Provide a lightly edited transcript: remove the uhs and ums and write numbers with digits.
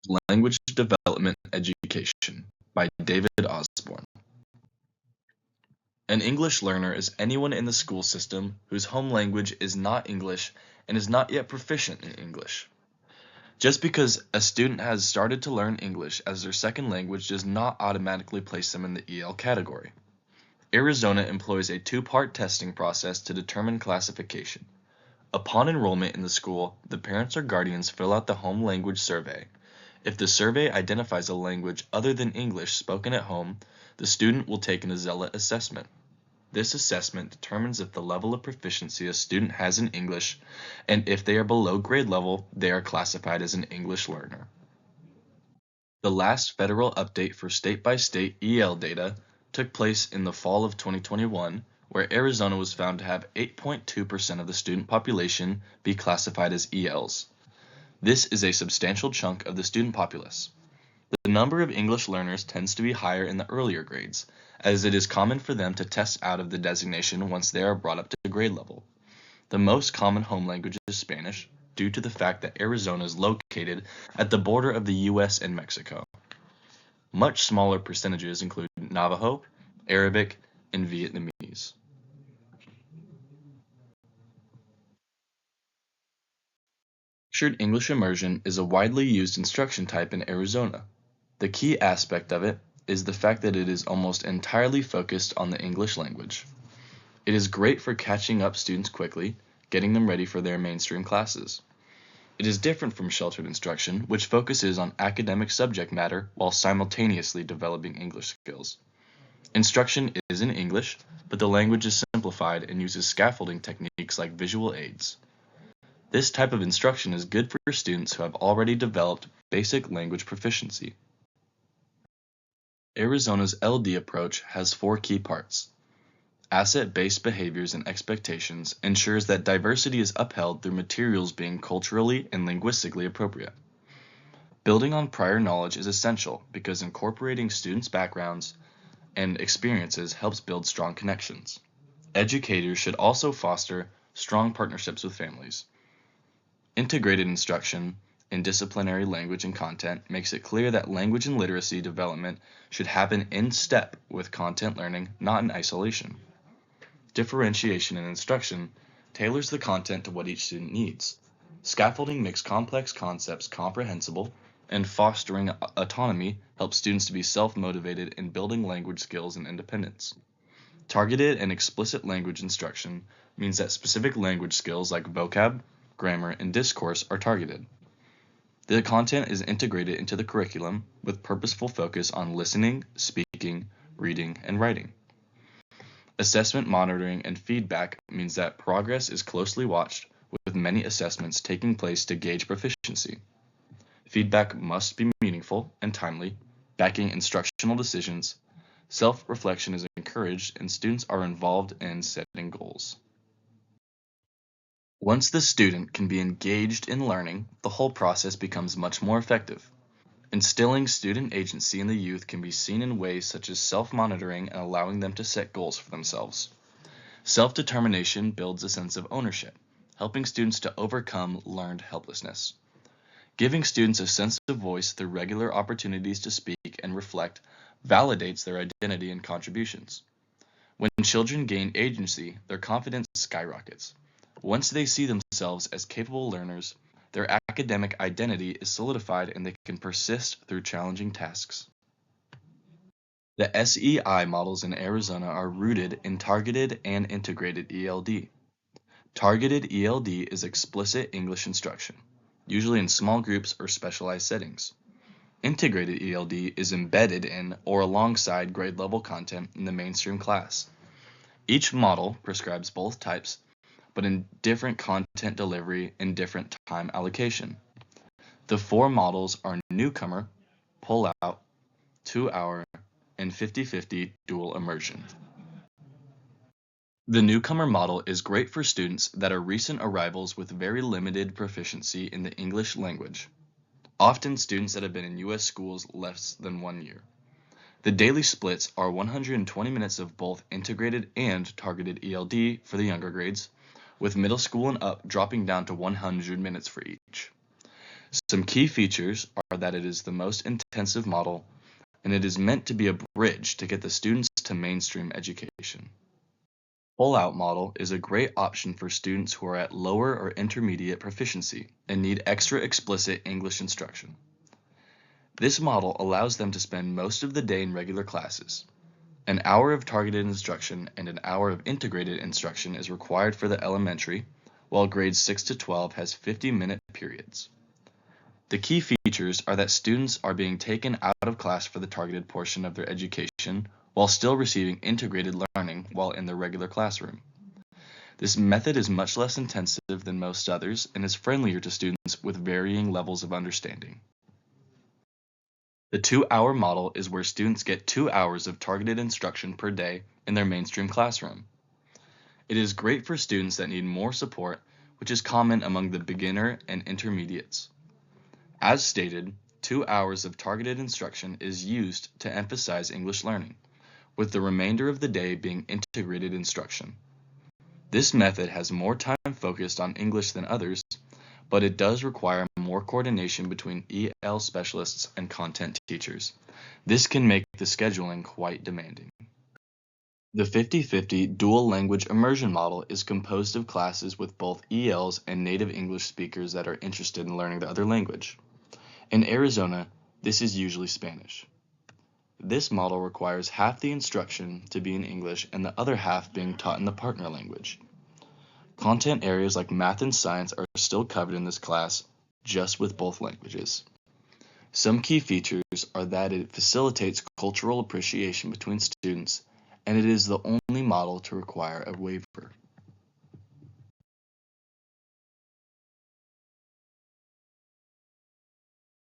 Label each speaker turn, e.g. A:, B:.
A: Language Development Education by David Osborne. An English learner is anyone in the school system whose home language is not English and is not yet proficient in English. Just because a student has started to learn English as their second language does not automatically place them in the EL category. Arizona employs a two-part testing process to determine classification. Upon enrollment in the school, the parents or guardians fill out the home language survey. If the survey identifies a language other than English spoken at home, the student will take an AZELA assessment. This assessment determines if the level of proficiency a student has in English, and if they are below grade level, they are classified as an English learner. The last federal update for state-by-state EL data took place in the fall of 2021, where Arizona was found to have 8.2% of the student population be classified as ELs. This is a substantial chunk of the student populace. The number of English learners tends to be higher in the earlier grades, as it is common for them to test out of the designation once they are brought up to grade level. The most common home language is Spanish, due to the fact that Arizona is located at the border of the US and Mexico. Much smaller percentages include Navajo, Arabic, and Vietnamese. Structured English immersion is a widely used instruction type in Arizona. The key aspect of it is the fact that it is almost entirely focused on the English language. It is great for catching up students quickly, getting them ready for their mainstream classes. It is different from sheltered instruction, which focuses on academic subject matter while simultaneously developing English skills. Instruction is in English, but the language is simplified and uses scaffolding techniques like visual aids. This type of instruction is good for students who have already developed basic language proficiency. Arizona's LD approach has four key parts. Asset-based behaviors and expectations ensures that diversity is upheld through materials being culturally and linguistically appropriate. Building on prior knowledge is essential because incorporating students' backgrounds and experiences helps build strong connections. Educators should also foster strong partnerships with families. Integrated instruction in disciplinary language and content makes it clear that language and literacy development should happen in step with content learning, not in isolation. Differentiation in instruction tailors the content to what each student needs. Scaffolding makes complex concepts comprehensible, and fostering autonomy helps students to be self-motivated in building language skills and independence. Targeted and explicit language instruction means that specific language skills like vocab, grammar, and discourse are targeted. The content is integrated into the curriculum with purposeful focus on listening, speaking, reading, and writing. Assessment monitoring and feedback means that progress is closely watched, with many assessments taking place to gauge proficiency. Feedback must be meaningful and timely, backing instructional decisions. Self-reflection is encouraged, and students are involved in setting goals. Once the student can be engaged in learning, the whole process becomes much more effective. Instilling student agency in the youth can be seen in ways such as self-monitoring and allowing them to set goals for themselves. Self-determination builds a sense of ownership, helping students to overcome learned helplessness. Giving students a sense of voice through regular opportunities to speak and reflect validates their identity and contributions. When children gain agency, their confidence skyrockets. Once they see themselves as capable learners, their academic identity is solidified and they can persist through challenging tasks. The SEI models in Arizona are rooted in targeted and integrated ELD. Targeted ELD is explicit English instruction, usually in small groups or specialized settings. Integrated ELD is embedded in or alongside grade level content in the mainstream class. Each model prescribes both types, but in different content delivery and different time allocation. The four models are newcomer, pull-out, 2-hour, and 50-50 dual immersion. The newcomer model is great for students that are recent arrivals with very limited proficiency in the English language, often students that have been in U.S. schools less than 1 year. The daily splits are 120 minutes of both integrated and targeted ELD for the younger grades, with middle school and up dropping down to 100 minutes for each. Some key features are that it is the most intensive model, and it is meant to be a bridge to get the students to mainstream education. Pull-out model is a great option for students who are at lower or intermediate proficiency and need extra explicit English instruction. This model allows them to spend most of the day in regular classes. An hour of targeted instruction and an hour of integrated instruction is required for the elementary, while grades 6 to 12 has 50-minute periods. The key features are that students are being taken out of class for the targeted portion of their education while still receiving integrated learning while in the regular classroom. This method is much less intensive than most others and is friendlier to students with varying levels of understanding. The 2-hour model is where students get 2 hours of targeted instruction per day in their mainstream classroom. It is great for students that need more support, which is common among the beginner and intermediates. As stated, 2 hours of targeted instruction is used to emphasize English learning, with the remainder of the day being integrated instruction. This method has more time focused on English than others, but it does require more coordination between EL specialists and content teachers. This can make the scheduling quite demanding. The 50-50 dual language immersion model is composed of classes with both ELs and native English speakers that are interested in learning the other language. In Arizona, this is usually Spanish. This model requires half the instruction to be in English and the other half being taught in the partner language. Content areas like math and science are still covered in this class, just with both languages. Some key features are that it facilitates cultural appreciation between students, and it is the only model to require a waiver.